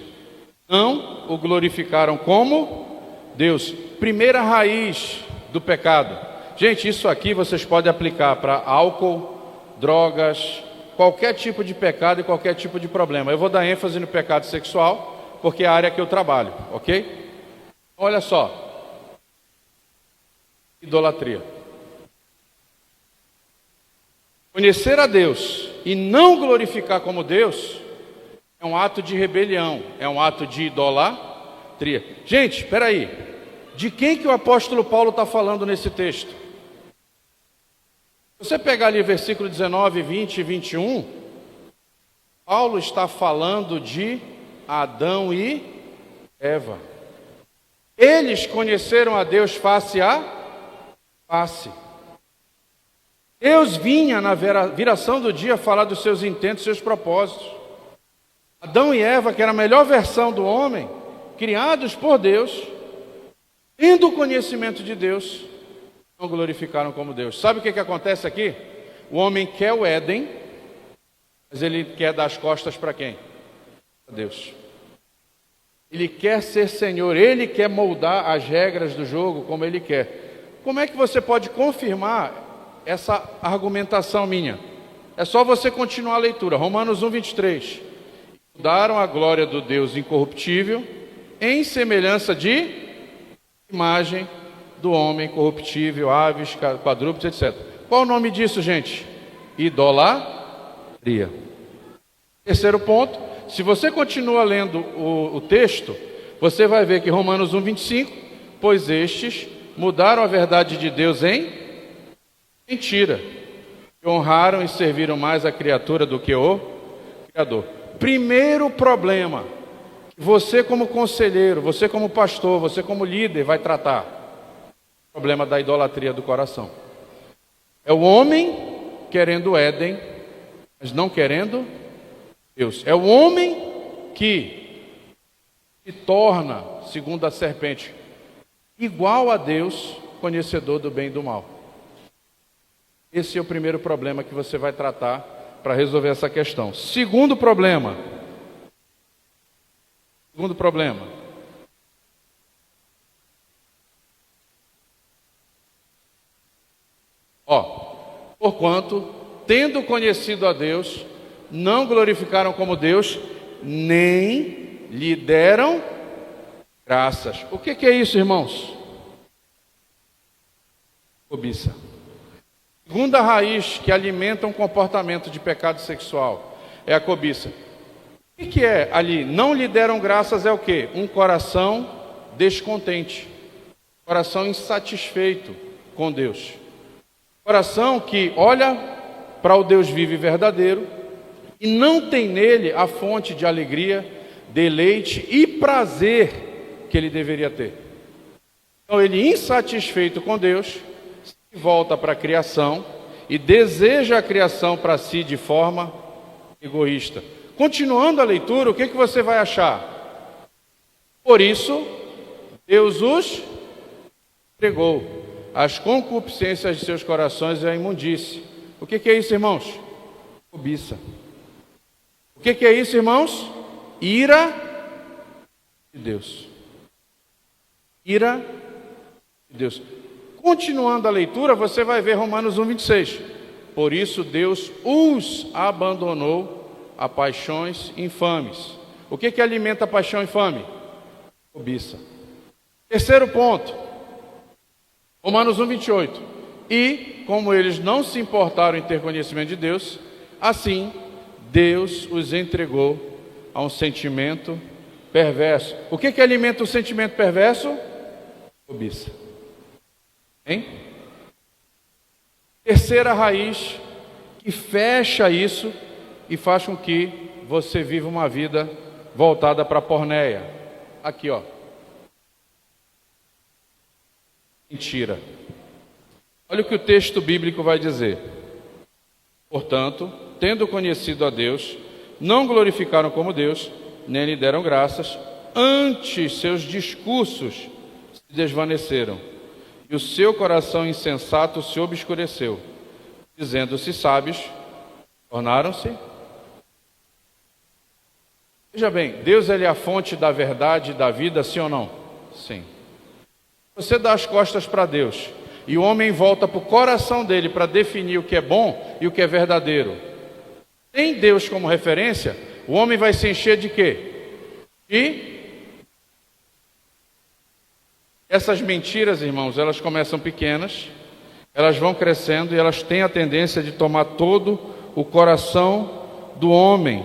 não o glorificaram como Deus. Primeira raiz do pecado. Gente, isso aqui vocês podem aplicar para álcool, drogas, qualquer tipo de pecado e qualquer tipo de problema. Eu vou dar ênfase no pecado sexual, porque é a área que eu trabalho, ok? Olha só. Idolatria. Conhecer a Deus e não glorificar como Deus é um ato de rebelião, é um ato de idolatria. Gente, espera aí. De quem que o apóstolo Paulo está falando nesse texto? Se você pegar ali versículo 19, 20 e 21, Paulo está falando de Adão e Eva. Eles conheceram a Deus face a face. Deus vinha na viração do dia falar dos seus intentos, seus propósitos. Adão e Eva, que era a melhor versão do homem, criados por Deus, tendo o conhecimento de Deus, não glorificaram como Deus. Sabe o que acontece aqui? O homem quer o Éden, mas ele quer dar as costas para quem? Para Deus. Ele quer ser Senhor, ele quer moldar as regras do jogo como ele quer. Como é que você pode confirmar essa argumentação minha? É só você continuar a leitura. Romanos 1, 23. Mudaram a glória do Deus incorruptível em semelhança de imagem do homem corruptível, aves, quadrúpedes, etc. Qual o nome disso, gente? Idolatria. Terceiro ponto, se você continua lendo o texto, você vai ver que Romanos 1, 25, pois estes mudaram a verdade de Deus em mentira, e honraram e serviram mais a criatura do que o Criador. Primeiro problema que você como conselheiro, você como pastor, você como líder vai tratar, o problema da idolatria do coração. É o homem querendo o Éden, mas não querendo Deus. É o homem que se torna, segundo a serpente, igual a Deus, conhecedor do bem e do mal. Esse é o primeiro problema que você vai tratar para resolver essa questão. Segundo problema. Porquanto, tendo conhecido a Deus, não glorificaram como Deus, nem lhe deram graças. O que é isso, irmãos? Cobiça. Segunda raiz que alimenta um comportamento de pecado sexual é a cobiça. O que é ali? Não lhe deram graças é o quê? Um coração descontente, coração insatisfeito com Deus. Coração que olha para o Deus vivo e verdadeiro e não tem nele a fonte de alegria, deleite e prazer que ele deveria ter. Então ele, insatisfeito com Deus, se volta para a criação e deseja a criação para si de forma egoísta. Continuando a leitura, o que você vai achar? Por isso, Deus os entregou as concupiscências de seus corações e a imundície. O que é isso, irmãos? Cobiça. O que é isso, irmãos? Ira de Deus. Ira de Deus. Continuando a leitura, você vai ver Romanos 1, 26. Por isso Deus os abandonou a paixões infames. O que alimenta a paixão infame? Cobiça. Terceiro ponto. Romanos 1, 28. E, como eles não se importaram em ter conhecimento de Deus, assim Deus os entregou a um sentimento perverso. O que alimenta o sentimento perverso? Cobiça. Hein? Terceira raiz que fecha isso e faz com que você viva uma vida voltada para a porneia. Aqui, mentira. Olha o que o texto bíblico vai dizer. Portanto, tendo conhecido a Deus, não glorificaram como Deus, nem lhe deram graças, antes seus discursos se desvaneceram, e o seu coração insensato se obscureceu, dizendo-se sábios, tornaram-se. Veja bem, Deus ele é a fonte da verdade e da vida, sim ou não? Sim. Você dá as costas para Deus e o homem volta para o coração dele para definir o que é bom e o que é verdadeiro. Tem Deus como referência, o homem vai se encher de quê? Essas mentiras, irmãos, elas começam pequenas, elas vão crescendo e elas têm a tendência de tomar todo o coração do homem.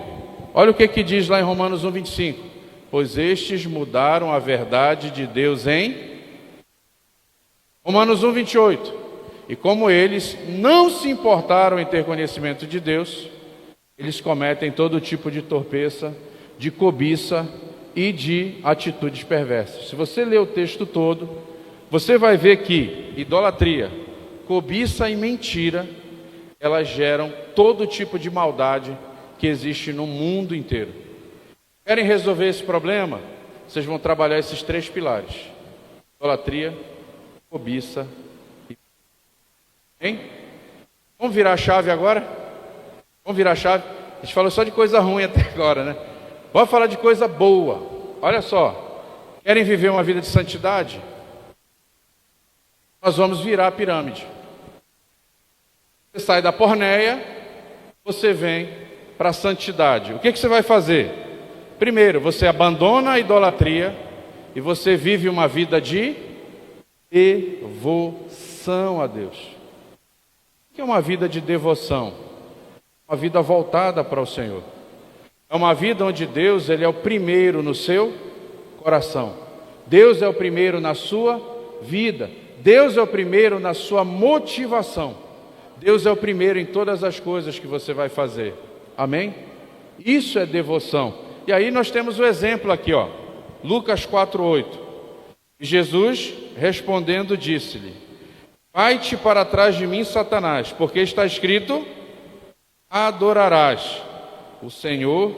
Olha o que diz lá em Romanos 1, 25. Pois estes mudaram a verdade de Deus em Romanos 1, 28. E como eles não se importaram em ter conhecimento de Deus, eles cometem todo tipo de torpeza, de cobiça e de atitudes perversas. Se você ler o texto todo, você vai ver que idolatria, cobiça e mentira, elas geram todo tipo de maldade que existe no mundo inteiro. Querem resolver esse problema? Vocês vão trabalhar esses 3 pilares: idolatria, cobiça e... Hein? Vamos virar a chave agora? Vamos virar a chave? A gente falou só de coisa ruim até agora, né? Vamos falar de coisa boa. Olha só, querem viver uma vida de santidade? Nós vamos virar a pirâmide. Você sai da porneia, você vem para a santidade. O que você vai fazer? Primeiro, você abandona a idolatria e você vive uma vida de devoção a Deus. O que é uma vida de devoção? Uma vida voltada para o Senhor. É uma vida onde Deus, Ele é o primeiro no seu coração. Deus é o primeiro na sua vida. Deus é o primeiro na sua motivação. Deus é o primeiro em todas as coisas que você vai fazer. Amém? Isso é devoção. E aí nós temos o exemplo aqui, ó. Lucas 4:8. E Jesus, respondendo, disse-lhe: vai-te para trás de mim, Satanás, porque está escrito: adorarás o Senhor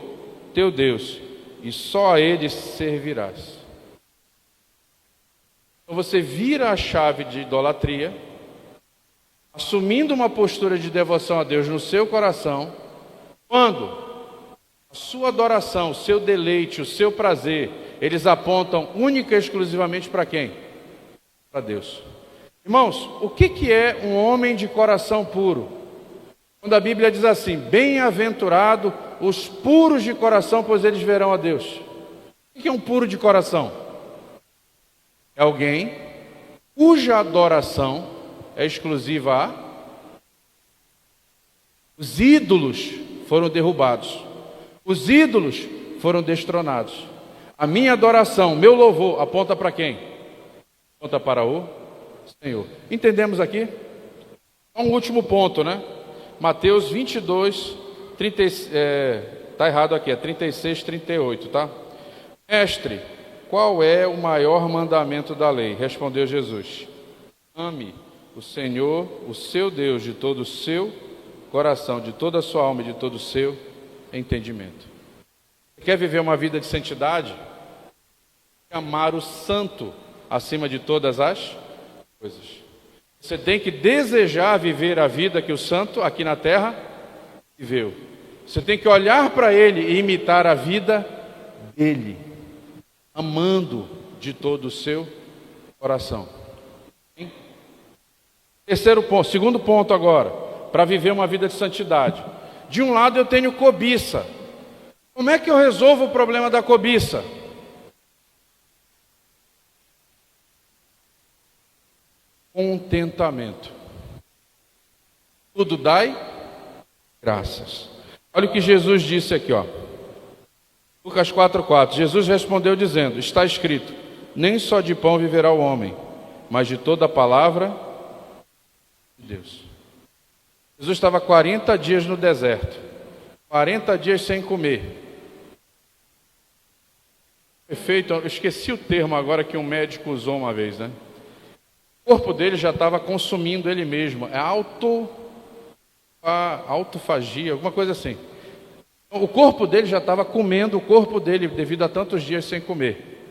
teu Deus, e só a Ele servirás. Então você vira a chave de idolatria, assumindo uma postura de devoção a Deus no seu coração, quando a sua adoração, o seu deleite, o seu prazer, eles apontam única e exclusivamente para quem? Para Deus. Irmãos, o que é um homem de coração puro? Quando a Bíblia diz assim: bem-aventurado os puros de coração, pois eles verão a Deus. O que é um puro de coração? É alguém cuja adoração é exclusiva a... Os ídolos foram derrubados. Os ídolos foram destronados. A minha adoração, meu louvor, aponta para quem? Aponta para o Senhor. Entendemos aqui? Um último ponto, né? Mateus 22, 30, tá errado aqui, é 36, 38, tá? Mestre, qual é o maior mandamento da lei? Respondeu Jesus: ame o Senhor, o seu Deus, de todo o seu coração, de toda a sua alma e de todo o seu entendimento. Você quer viver uma vida de santidade? Amar o santo acima de todas as coisas. Você tem que desejar viver a vida que o santo aqui na terra viveu. Você tem que olhar para ele e imitar a vida dele, amando de todo o seu coração. Terceiro ponto, segundo ponto agora, para viver uma vida de santidade. De um lado eu tenho cobiça. Como é que eu resolvo o problema da cobiça? Contentamento. Tudo dai graças. Olha o que Jesus disse aqui, ó. Lucas 4:4. Jesus respondeu dizendo: está escrito: nem só de pão viverá o homem, mas de toda a palavra de Deus. Jesus estava 40 dias no deserto, 40 dias sem comer. Perfeito, eu esqueci o termo agora que um médico usou uma vez, né? O corpo dele já estava consumindo ele mesmo. É autofagia, alguma coisa assim. O corpo dele já estava comendo o corpo dele devido a tantos dias sem comer.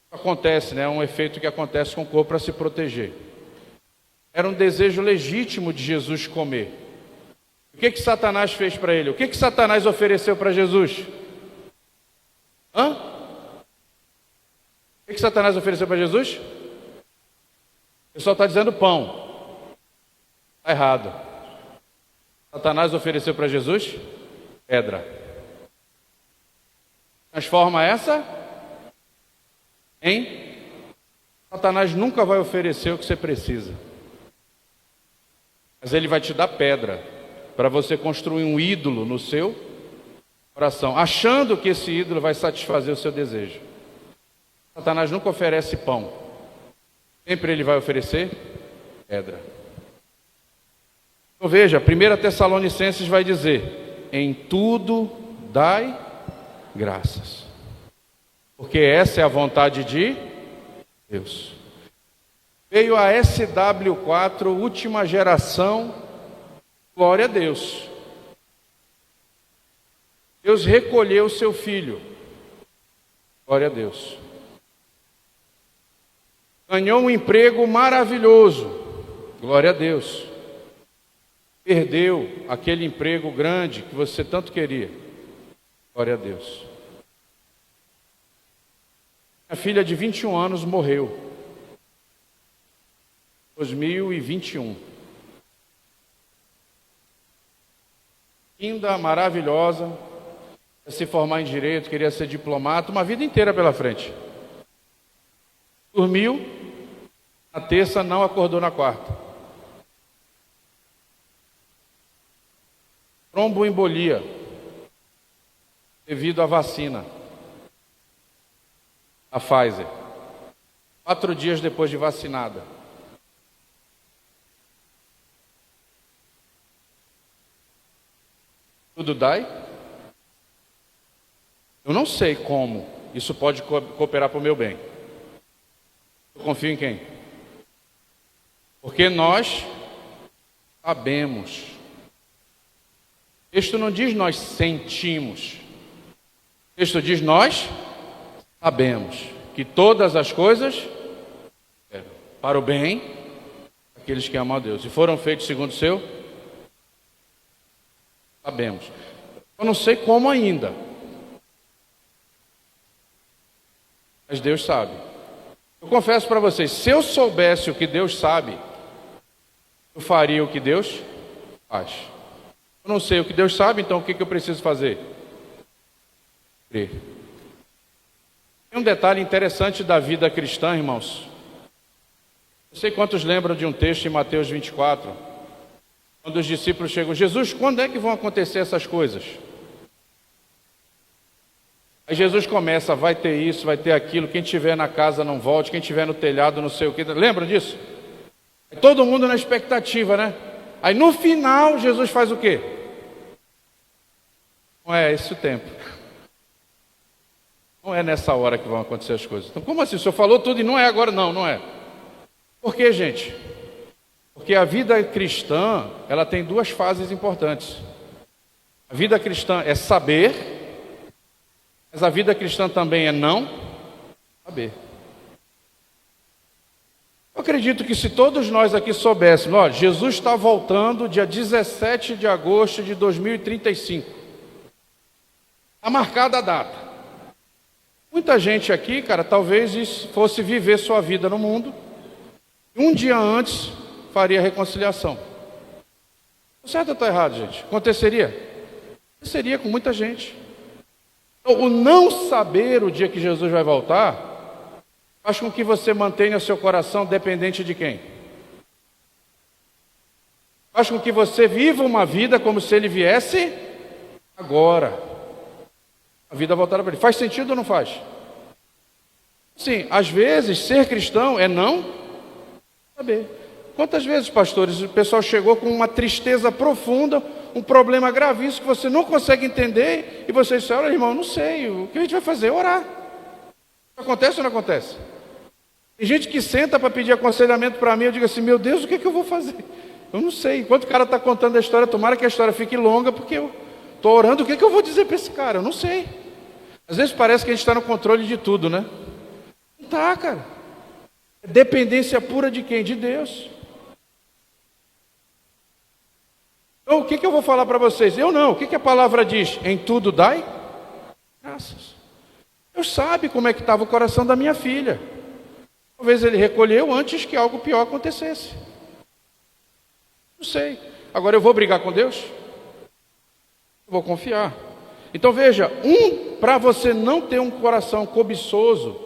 Acontece, né? É um efeito que acontece com o corpo para se proteger. Era um desejo legítimo de Jesus comer. O que Satanás fez para ele? O que Satanás ofereceu para Jesus? O que Satanás ofereceu para Jesus? O pessoal está dizendo pão. Está errado. Satanás ofereceu para Jesus pedra. Transforma essa em... Satanás nunca vai oferecer o que você precisa. Mas ele vai te dar pedra para você construir um ídolo no seu coração, achando que esse ídolo vai satisfazer o seu desejo. Satanás nunca oferece pão. sempre ele vai oferecer pedra. Então veja, 1 Tessalonicenses vai dizer: em tudo dai graças, porque essa é a vontade de Deus. Veio a SW4, última geração, glória a Deus. Deus recolheu o seu filho, glória a Deus. Ganhou um emprego maravilhoso, glória a Deus. Perdeu aquele emprego grande que você tanto queria, glória a Deus. A filha de 21 anos morreu, 2021. Linda, maravilhosa, ia se formar em direito, queria ser diplomata, uma vida inteira pela frente. Dormiu na terça, não acordou na quarta. Tromboembolia, devido à vacina, a Pfizer. 4 dias depois de vacinada. Tudo dai? Eu não sei como isso pode cooperar para o meu bem. Eu confio em quem? Porque nós sabemos. O texto não diz nós sentimos. O texto diz nós sabemos que todas as coisas para o bem daqueles que amam a Deus e foram feitos segundo o seu. Sabemos. Eu não sei como ainda, mas Deus sabe. Eu confesso para vocês, se eu soubesse o que Deus sabe, eu faria o que Deus faz. Eu não sei o que Deus sabe, então o que eu preciso fazer? Crer. Tem um detalhe interessante da vida cristã, irmãos. Não sei quantos lembram de um texto em Mateus 24, quando os discípulos chegam: Jesus, quando é que vão acontecer essas coisas? Aí Jesus começa: vai ter isso, vai ter aquilo, quem estiver na casa não volte, quem estiver no telhado não sei o que. Lembram disso? Aí todo mundo na expectativa, né? Aí no final Jesus faz o quê? Não é esse o tempo. Não é nessa hora que vão acontecer as coisas. Então como assim? O senhor falou tudo e não é agora? Não, não é. Por quê, gente? Porque a vida cristã, ela tem 2 fases importantes. A vida cristã é saber, mas a vida cristã também é não saber. Eu acredito que se todos nós aqui soubéssemos, olha, Jesus está voltando dia 17 de agosto de 2035. Está marcada a data. Muita gente aqui, cara, talvez fosse viver sua vida no mundo. Um dia antes faria reconciliação. Certo ou está errado, gente? Aconteceria? Aconteceria com muita gente. Então, o não saber o dia que Jesus vai voltar faz com que você mantenha seu coração dependente de quem? Faz com que você viva uma vida como se ele viesse agora. A vida voltada para ele. Faz sentido ou não faz? Sim, às vezes ser cristão é não saber. Quantas vezes, pastores, o pessoal chegou com uma tristeza profunda, um problema gravíssimo que você não consegue entender, e você diz: olha, irmão, não sei, o que a gente vai fazer? Orar. Acontece ou não acontece? Tem gente que senta para pedir aconselhamento para mim, eu digo assim: meu Deus, o que eu vou fazer? Eu não sei. Enquanto o cara está contando a história, tomara que a história fique longa, porque eu estou orando, o que eu vou dizer para esse cara? Eu não sei. Às vezes parece que a gente está no controle de tudo, né? Não está, cara. É dependência pura de quem? De Deus. Então, o que eu vou falar para vocês? Eu não. O que a palavra diz? Em tudo dai graças. Deus sabe como é que estava o coração da minha filha. Talvez ele recolheu antes que algo pior acontecesse. Não sei. Agora eu vou brigar com Deus? Eu vou confiar. Então veja, para você não ter um coração cobiçoso,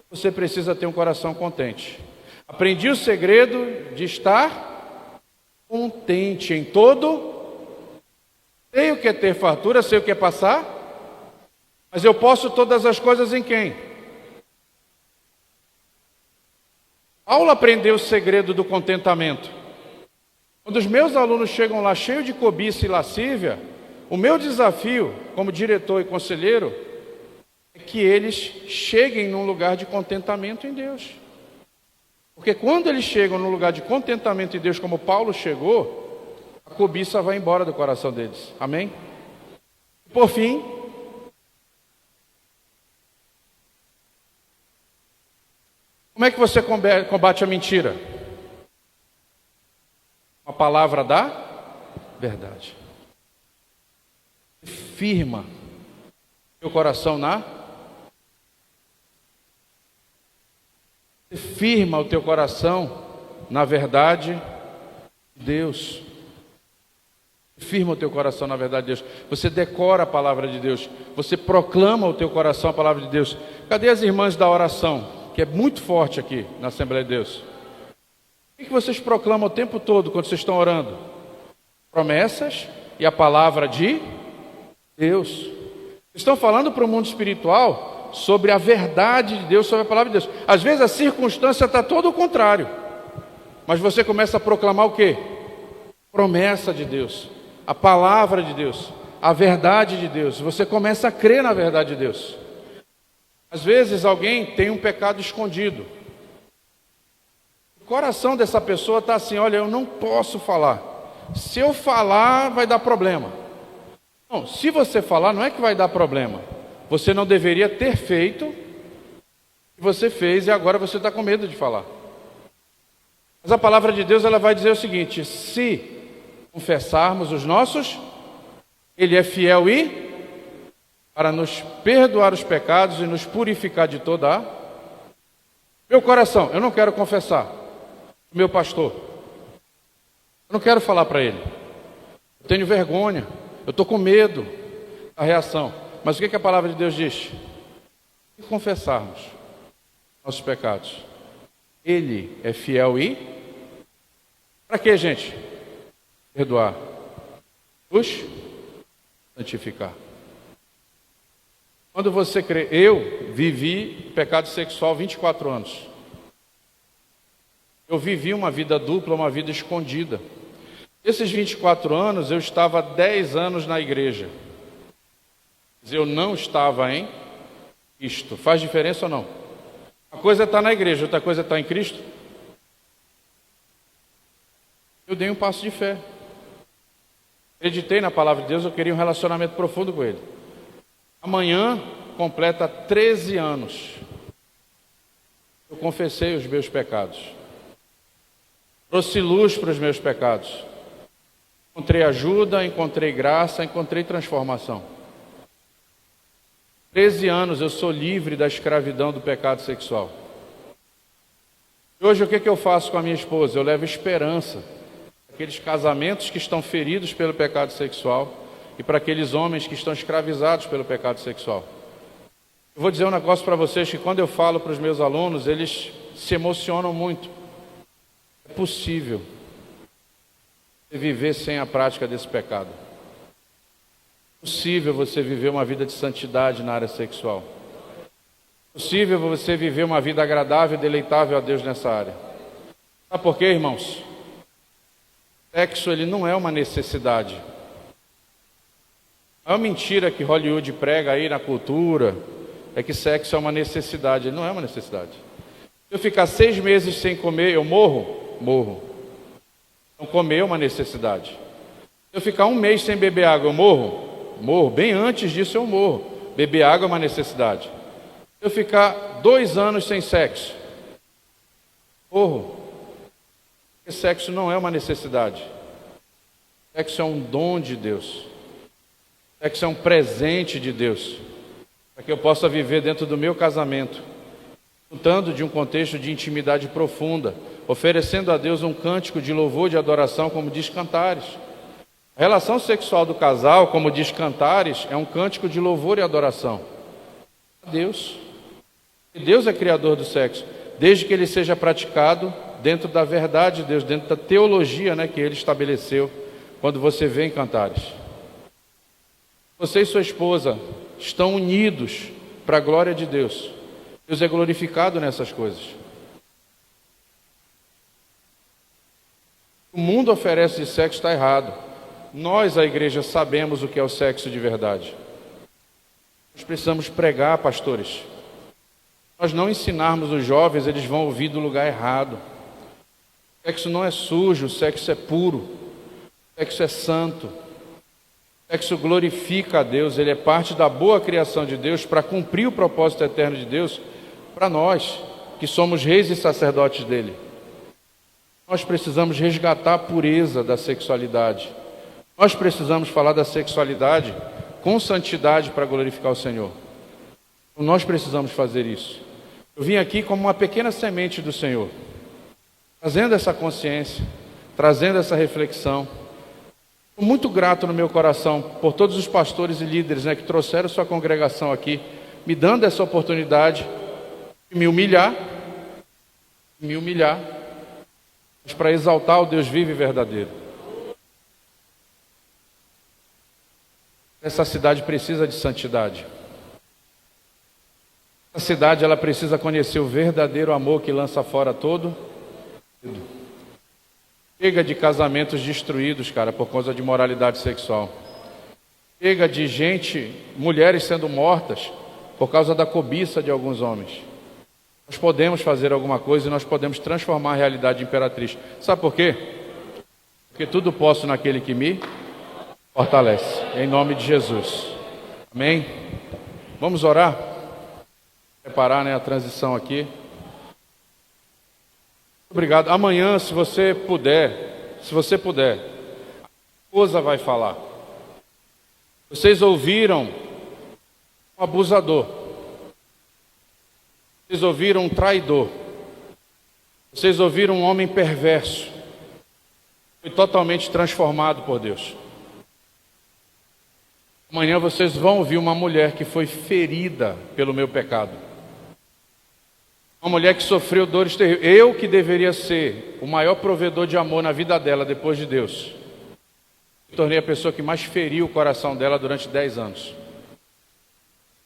você precisa ter um coração contente. Aprendi o segredo de estar contente em todo. Sei o que é ter fartura, sei o que é passar, mas eu posso todas as coisas em quem? Paulo aprendeu o segredo do contentamento. Quando os meus alunos chegam lá cheios de cobiça e lascívia, o meu desafio como diretor e conselheiro é que eles cheguem num lugar de contentamento em Deus. Porque quando eles chegam num lugar de contentamento em Deus, como Paulo chegou, a cobiça vai embora do coração deles. Amém? Por fim, como é que você combate a mentira? A palavra da verdade. Firma teu coração firma o teu coração na verdade de Deus. Firma o teu coração na verdade de Deus. Você decora a palavra de Deus. Você proclama o teu coração a palavra de Deus. Cadê as irmãs da oração? Que é muito forte aqui na Assembleia de Deus. O que vocês proclamam o tempo todo quando vocês estão orando? Promessas e a palavra de Deus. Estão falando para o mundo espiritual sobre a verdade de Deus, sobre a palavra de Deus. Às vezes a circunstância está todo o contrário. Mas você começa a proclamar o quê? Promessa de Deus, a palavra de Deus, a verdade de Deus. Você começa a crer na verdade de Deus. Às vezes alguém tem um pecado escondido. O coração dessa pessoa está assim: olha, eu não posso falar. Se eu falar, vai dar problema. Não, se você falar, não é que vai dar problema. Você não deveria ter feito, e você fez, e agora você está com medo de falar. Mas a palavra de Deus, ela vai dizer o seguinte: se confessarmos os nossos, Ele é fiel para nos perdoar os pecados e nos purificar de toda a... Meu coração, eu não quero confessar o meu pastor. Eu não quero falar para ele. Eu tenho vergonha. Eu estou com medo da reação. Mas o que a palavra de Deus diz? Se confessarmos nossos pecados, Ele é fiel para quê, gente? Perdoar, nos santificar. Quando você crê, eu vivi pecado sexual 24 anos. Eu vivi uma vida dupla, uma vida escondida. Esses 24 anos, eu estava 10 anos na igreja. Eu não estava em Cristo. Faz diferença ou não? Uma coisa é estar na igreja, outra coisa é estar em Cristo. Eu dei um passo de fé. Acreditei na palavra de Deus, eu queria um relacionamento profundo com Ele. Amanhã completa 13 anos. Eu confessei os meus pecados. Trouxe luz para os meus pecados. Encontrei ajuda, encontrei graça, encontrei transformação. 13 anos eu sou livre da escravidão do pecado sexual. E hoje o que eu faço com a minha esposa? Eu levo esperança para aqueles casamentos que estão feridos pelo pecado sexual e para aqueles homens que estão escravizados pelo pecado sexual. Eu vou dizer um negócio para vocês que quando eu falo para os meus alunos, eles se emocionam muito. É possível viver sem a prática desse pecado. É possível você viver uma vida de santidade na área sexual. É possível você viver uma vida agradável e deleitável a Deus nessa área. Sabe por quê, irmãos? Sexo, ele não é uma necessidade. A mentira que Hollywood prega aí na cultura é que sexo é uma necessidade. Ele não é uma necessidade. Se eu ficar 6 meses sem comer, eu morro? Morro. Então comer é uma necessidade. Se eu ficar 1 mês sem beber água, eu morro? Morro. Bem antes disso eu morro. Beber água é uma necessidade. Se eu ficar 2 anos sem sexo, morro. Porque sexo não é uma necessidade. Sexo é um dom de Deus. Sexo é um presente de Deus. Para que eu possa viver dentro do meu casamento, lutando de um contexto de intimidade profunda, oferecendo a Deus um cântico de louvor, de adoração, como diz Cantares. A relação sexual do casal, como diz Cantares, é um cântico de louvor e adoração a Deus. E Deus é criador do sexo, desde que ele seja praticado dentro da verdade de Deus, dentro da teologia, que ele estabeleceu, quando você vê em Cantares. Você e sua esposa estão unidos para a glória de Deus. Deus é glorificado nessas coisas. O mundo oferece de sexo está errado. Nós, a igreja, sabemos o que é o sexo de verdade. Nós precisamos pregar, pastores. Se nós não ensinarmos os jovens, eles vão ouvir do lugar errado. O sexo não é sujo, o sexo é puro. O sexo é santo. O sexo glorifica a Deus, ele é parte da boa criação de Deus para cumprir o propósito eterno de Deus para nós, que somos reis e sacerdotes dele. Nós precisamos resgatar a pureza da sexualidade. Nós precisamos falar da sexualidade com santidade para glorificar o Senhor. Nós precisamos fazer isso. Eu vim aqui como uma pequena semente do Senhor, trazendo essa consciência, trazendo essa reflexão. Estou muito grato no meu coração por todos os pastores e líderes, que trouxeram sua congregação aqui, me dando essa oportunidade de me humilhar, mas para exaltar o Deus vivo e verdadeiro. Essa cidade precisa de santidade. Essa cidade, ela precisa conhecer o verdadeiro amor que lança fora todo medo. Chega de casamentos destruídos, cara, por causa de moralidade sexual. Chega de gente, mulheres sendo mortas por causa da cobiça de alguns homens. Nós podemos fazer alguma coisa e nós podemos transformar a realidade imperatriz. Sabe por quê? Porque tudo posso naquele que me fortalece. Em nome de Jesus. Amém? Vamos orar? Preparar, a transição aqui. Obrigado. Amanhã, se você puder, a esposa vai falar. Vocês ouviram um abusador. Vocês ouviram um traidor. Vocês ouviram um homem perverso. Foi totalmente transformado por Deus. Amanhã vocês vão ouvir uma mulher que foi ferida pelo meu pecado. Uma mulher que sofreu dores terríveis. Eu que deveria ser o maior provedor de amor na vida dela depois de Deus, me tornei a pessoa que mais feriu o coração dela durante 10 anos.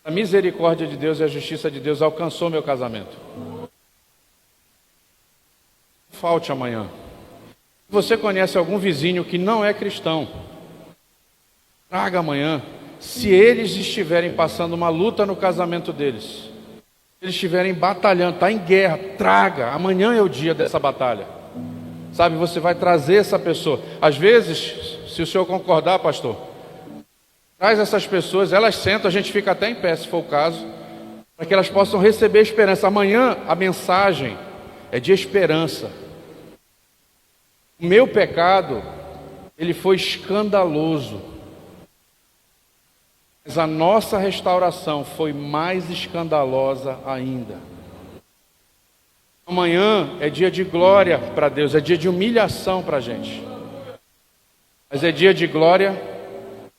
A misericórdia de Deus e a justiça de Deus alcançou meu casamento. Falte amanhã. Se você conhece algum vizinho que não é cristão, traga amanhã. Se eles estiverem passando uma luta no casamento deles, se eles estiverem batalhando, está em guerra, traga. Amanhã é o dia dessa batalha. Sabe, você vai trazer essa pessoa. Às vezes, se o senhor concordar, pastor, traz essas pessoas, elas sentam, a gente fica até em pé, se for o caso, para que elas possam receber esperança. Amanhã a mensagem é de esperança. O meu pecado, ele foi escandaloso, mas a nossa restauração foi mais escandalosa ainda. Amanhã é dia de glória para Deus, é dia de humilhação para a gente, mas é dia de glória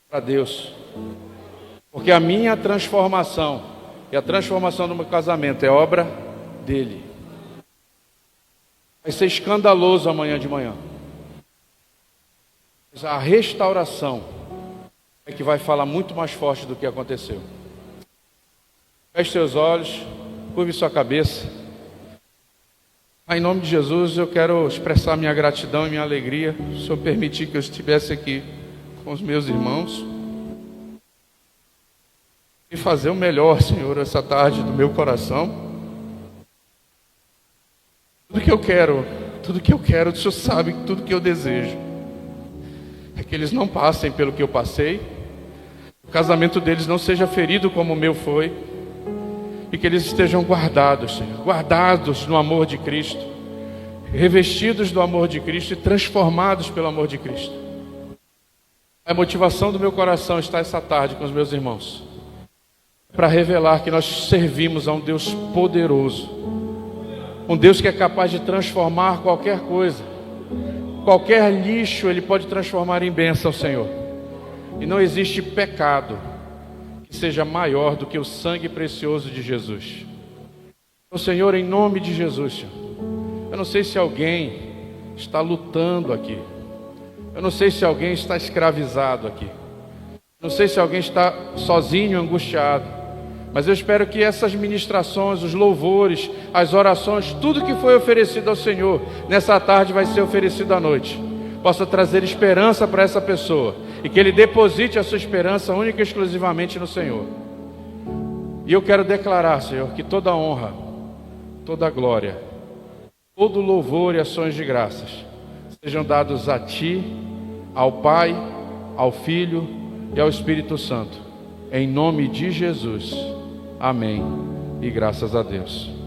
para Deus, porque a minha transformação e a transformação do meu casamento é obra dele. Vai ser escandaloso amanhã de manhã, mas a restauração é que vai falar muito mais forte do que aconteceu. Feche seus olhos, curve sua cabeça. Em nome de Jesus, eu quero expressar minha gratidão e minha alegria, se o Senhor permitir que eu estivesse aqui com os meus irmãos, e fazer o melhor, Senhor, essa tarde do meu coração. Tudo que eu quero, o Senhor sabe, tudo que eu desejo é que eles não passem pelo que eu passei, o casamento deles não seja ferido como o meu foi, e que eles estejam guardados, Senhor, guardados no amor de Cristo, revestidos do amor de Cristo e transformados pelo amor de Cristo. A motivação do meu coração está essa tarde com os meus irmãos, para revelar que nós servimos a um Deus poderoso, um Deus que é capaz de transformar qualquer coisa, qualquer lixo Ele pode transformar em bênção, Senhor. E não existe pecado que seja maior do que o sangue precioso de Jesus. Então, Senhor, em nome de Jesus, Senhor, eu não sei se alguém está lutando aqui, eu não sei se alguém está escravizado aqui, não sei se alguém está sozinho, angustiado, mas eu espero que essas ministrações, os louvores, as orações, tudo que foi oferecido ao Senhor nessa tarde vai ser oferecido à noite. possa trazer esperança para essa pessoa, e que ele deposite a sua esperança única e exclusivamente no Senhor. E eu quero declarar, Senhor, que toda honra, toda glória, todo louvor e ações de graças sejam dados a Ti, ao Pai, ao Filho e ao Espírito Santo, em nome de Jesus. Amém e graças a Deus.